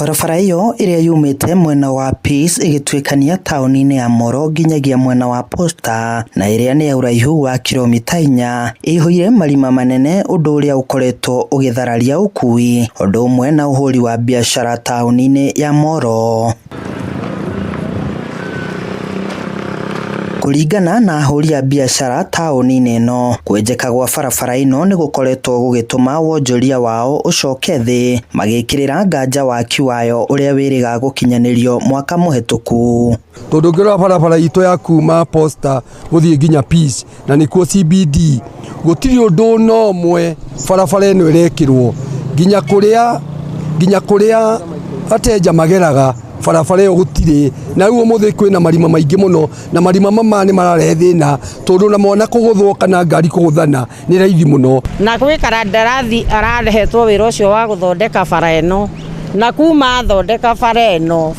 Barabara iyo iria yumite mwena wa Peace igitwikania tauni-ini ya Moro nginyagia mwena wa Posta na iria ni ya uraihu wa kilomita 4 ihoire marima manene undu uria ukoretwo ugithararia ukui undu umwe na uhuri wa biashara tauni-ini ya Moro. Kuringana na ahuri a biashara tauni-ini ino, kwenjeka gwa barabara ino ni gukoretwo gugituma wonjoria wao ucoke thi magikirira nganja waki wayo uria wiriga gukinyanirio mwaka muhituku. Tondu ngira barabara ito ya kuma Posta guthie nginya Peace na nikuo CBD gutiri undu no mwe barabara ino irekirwo nginya kuria ateja mageraga barabara yo gutire na riu umuthi kwina marima maingi muno na marima mama ni mararehe thina tondu na mwana kuguthwo kana ngari kuguthana ni raithi muno na gwikara ndarathi ararehetwo wira ucio wa guthondeka bara eno na kuma thondeka bara eno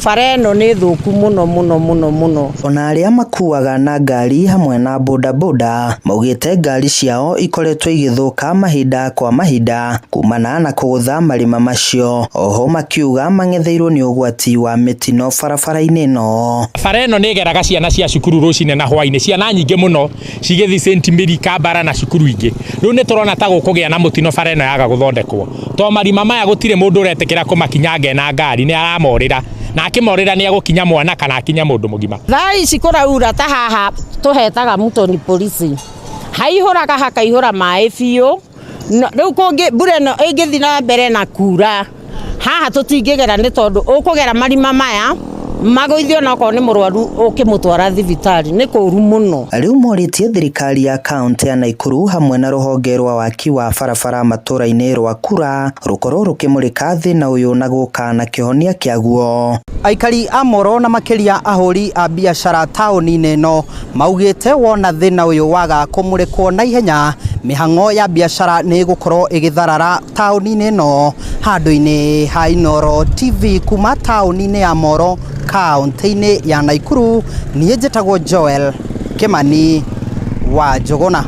ni thuku muno. Ona aria makuaga na ngari hamwe na bodaboda maugite ngari ciao ikoretwo igithuka mahinda kwa mahinda kumana na kugutha marima macio. Oho makiuga mangetheirwo ni ugwati wa mitino barabara-ini ino. Bara eno ni geraga ciana cia cukuru rucine na hwaini, ciana nyingi muno cigithi St Mary Kambara na cukuru ingi. Riu ni turona ta gukugia na mutino bara eno yaga guthondekwo to marima maya gutire mundu uretekera kumakinya na ngari ni aramorira na akimorira ni agukinya mwana kana akinya mundu mugima. Thai cikuraura ta haha tuhetaga Mutoni polisi haihuraga hakaihura mai biu riu kungi mbura no ingithi na mbere na kura haha tutingigera ni tondu ukugera marima maya magoithio na ko ni murwaru ukimutwara thibitari ni kuru muno. Riu moritie thirikari ya kaunti ya Naikuru hamwe na ruhonge rwa waki wa barabara matura-ini rwa Kura rukorwo rukimurika thina uyu na guka na kihonia kiaguo. Aikari a Moro na makiria ahuri a biashara tauni-ini ino maugite wona thina uyu waga kumurikwo na ihenya mihango ya biashara ni gukorwo igitharara tauni-ini ino. Handu-ini ha Inooro TV kuma tauni-ini ya Moro kaunti-ini ya Naikuru, niĩ njĩtagwo Joel Kimani wa Njuguna.